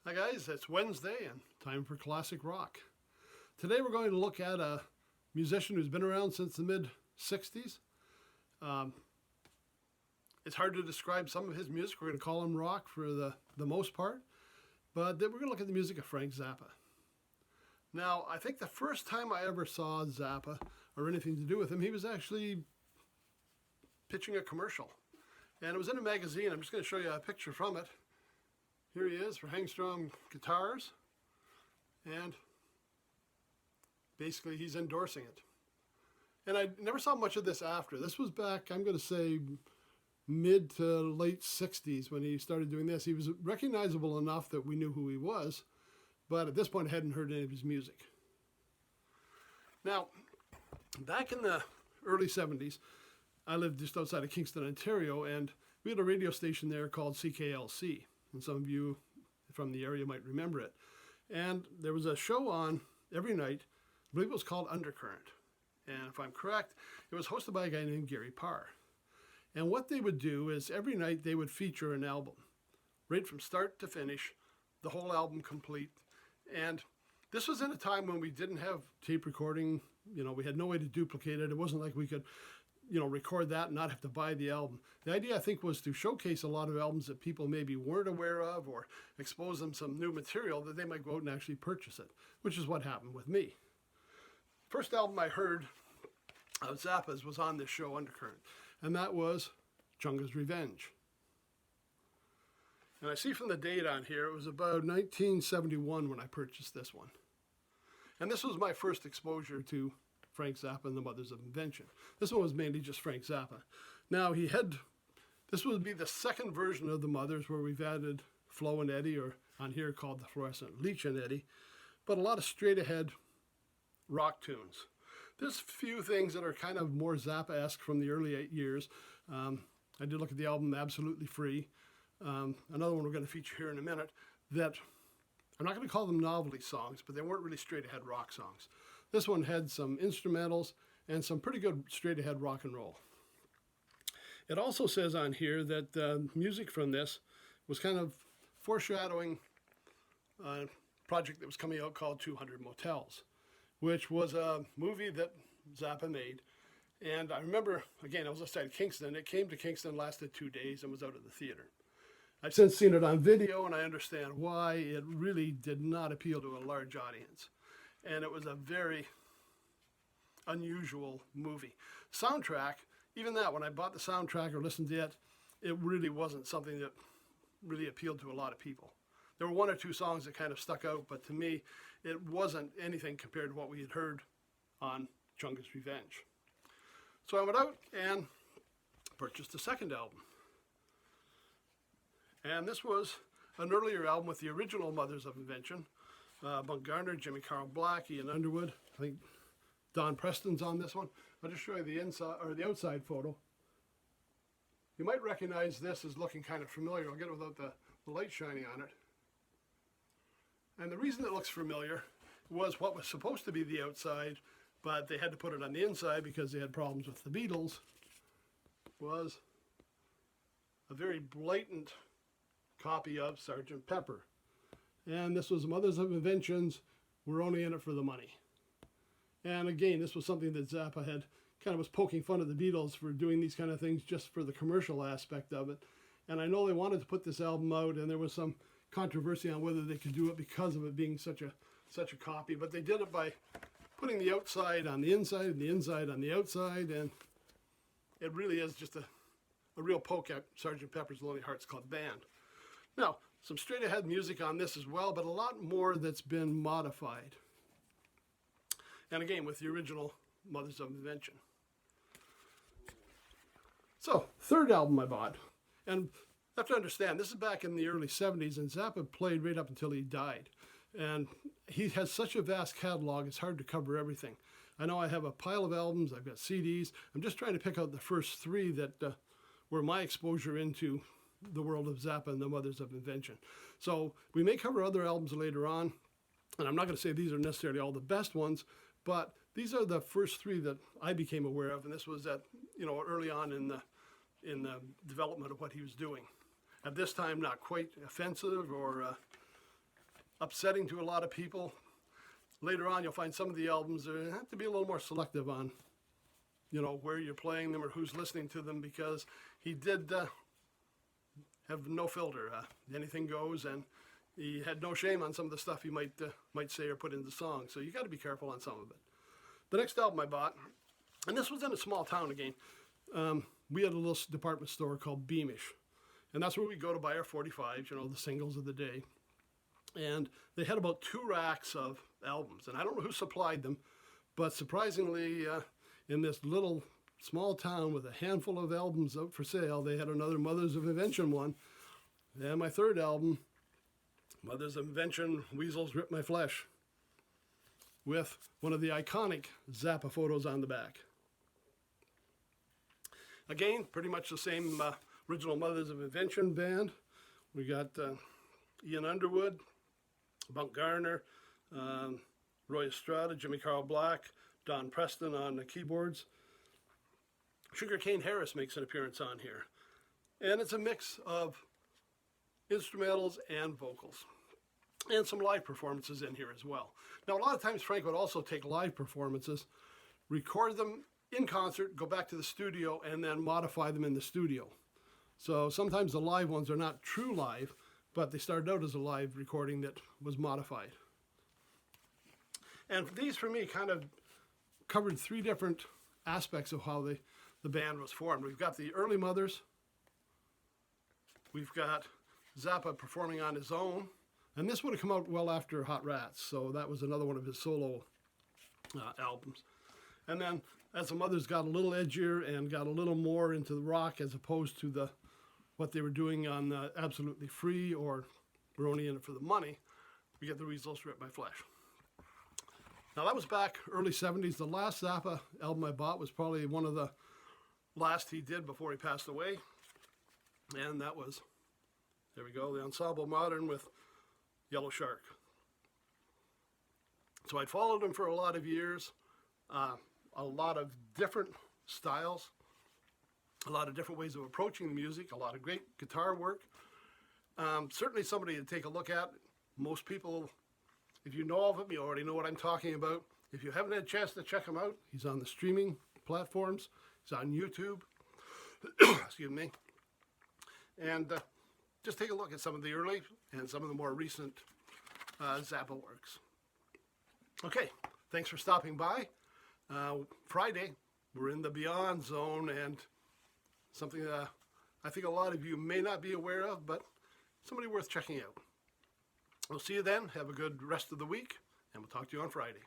Hi guys, it's Wednesday and time for classic rock. Today we're going to look at a musician who's been around since the mid 60s. It's hard to describe some of his music. We're going to call him rock for the most part, but then we're going to look at the music of Frank Zappa. Now, I think the first time I ever saw Zappa or anything to do with him, he was actually pitching a commercial. And it was in a magazine. I'm just going to show you a picture from it. Here he is for Hangstrom Guitars, and basically he's endorsing it. And I never saw much of this after. This was back, I'm going to say, mid to late 60s when he started doing this. He was recognizable enough that we knew who he was, but at this point I hadn't heard any of his music. Now, back in the early 70s, I lived just outside of Kingston, Ontario, and we had a radio station there called CKLC. And some of you from the area might remember it. And there was a show on every night, I believe it was called Undercurrent. And if I'm correct, it was hosted by a guy named Gary Parr. And what they would do is every night they would feature an album, right from start to finish, the whole album complete. And this was in a time when we didn't have tape recording. We had no way to duplicate it. It wasn't like we could record that and not have to buy the album. The idea, I think, was to showcase a lot of albums that people maybe weren't aware of or expose them some new material that they might go out and actually purchase it, which is what happened with me. First album I heard of Zappa's was on this show, Undercurrent, and that was Zappas Revenge. And I see from the date on here, it was about 1971 when I purchased this one. And this was my first exposure to Frank Zappa and the Mothers of Invention. This one was mainly just Frank Zappa. Now this would be the second version of the Mothers where we've added Flo and Eddie, or on here called the Fluorescent Leech and Eddie, but a lot of straight ahead rock tunes. There's a few things that are kind of more Zappa-esque from the early 8 years. I did look at the album Absolutely Free. Another one we're going to feature here in a minute that I'm not going to call them novelty songs, but they weren't really straight ahead rock songs. This one had some instrumentals and some pretty good straight-ahead rock and roll. It also says on here that music from this was kind of foreshadowing a project that was coming out called 200 Motels, which was a movie that Zappa made. And I remember, again, I was outside of Kingston. It came to Kingston, lasted 2 days, and was out of the theater. I've since seen it on video, and I understand why. It really did not appeal to a large audience. And it was a very unusual movie. Soundtrack, even that, when I bought the soundtrack or listened to it, it really wasn't something that really appealed to a lot of people. There were one or two songs that kind of stuck out, but to me, it wasn't anything compared to what we had heard on Zappas Revenge. So I went out and purchased a second album. And this was an earlier album with the original Mothers of Invention. Bunk Garner, Jimmy Carl Black, Ian Underwood. I think Don Preston's on this one. I'll just show you the inside or the outside photo. You might recognize this as looking kind of familiar. I'll get it without the light shining on it. And the reason it looks familiar was what was supposed to be the outside, but they had to put it on the inside because they had problems with the Beatles, was a very blatant copy of Sgt. Pepper. And this was Mothers of Inventions. We're only in it for the money. And again, this was something that Zappa had kind of was poking fun at the Beatles for doing these kind of things just for the commercial aspect of it. And I know they wanted to put this album out, and there was some controversy on whether they could do it because of it being such a copy. But they did it by putting the outside on the inside and the inside on the outside, and it really is just a real poke at Sgt. Pepper's Lonely Hearts Club Band. Now, some straight-ahead music on this as well, but a lot more that's been modified. And again, with the original Mothers of Invention. So, third album I bought. And you have to understand, this is back in the early 70s, and Zappa played right up until he died. And he has such a vast catalog, it's hard to cover everything. I know I have a pile of albums, I've got CDs. I'm just trying to pick out the first three that were my exposure into the world of Zappa and the Mothers of Invention. So we may cover other albums later on, and I'm not going to say these are necessarily all the best ones, but these are the first three that I became aware of, and this was at early on in the development of what he was doing. At this time, not quite offensive or upsetting to a lot of people. Later on, you'll find some of the albums have to be a little more selective on, you know, where you're playing them or who's listening to them, because he did have no filter. Anything goes, and he had no shame on some of the stuff he might say or put into songs. So you got to be careful on some of it. The next album I bought, and this was in a small town again. We had a little department store called Beamish, and that's where we go to buy our 45s, you know, the singles of the day. And they had about 2 racks of albums, and I don't know who supplied them, but surprisingly, in this little small town with a handful of albums out for sale, they had another Mothers of Invention one, and my third album, Mothers of Invention, Weasels Rip My Flesh, with one of the iconic Zappa photos on the back. Again, pretty much the same original Mothers of Invention band. We got Ian Underwood, Bunk Garner, Roy Estrada, Jimmy Carl Black, Don Preston on the keyboards. Sugarcane Harris makes an appearance on here. And it's a mix of instrumentals and vocals. And some live performances in here as well. Now, a lot of times Frank would also take live performances, record them in concert, go back to the studio, and then modify them in the studio. So sometimes the live ones are not true live, but they started out as a live recording that was modified. And these, for me, kind of covered 3 different aspects of how the band was formed. We've got the early Mothers. We've got Zappa performing on his own. And this would have come out well after Hot Rats, so that was another one of his solo albums. And then as the Mothers got a little edgier and got a little more into the rock as opposed to what they were doing on Absolutely Free or We're Only In It For The Money, we get the Weasels Rip My Flesh. Now that was back early 70s. The last Zappa album I bought was probably one of the last he did before he passed away. And that was, there we go, the Ensemble Modern with Yellow Shark. So I'd followed him for a lot of years, a lot of different styles, a lot of different ways of approaching the music, a lot of great guitar work. Certainly somebody to take a look at. Most people, if you know of him, you already know what I'm talking about. If you haven't had a chance to check him out, he's on the streaming platforms. He's on YouTube. Excuse me. And just take a look at some of the early and some of the more recent Zappa works. Okay, thanks for stopping by. Friday, we're in the Beyond Zone, and something that I think a lot of you may not be aware of, but somebody worth checking out. We'll see you then. Have a good rest of the week, and we'll talk to you on Friday.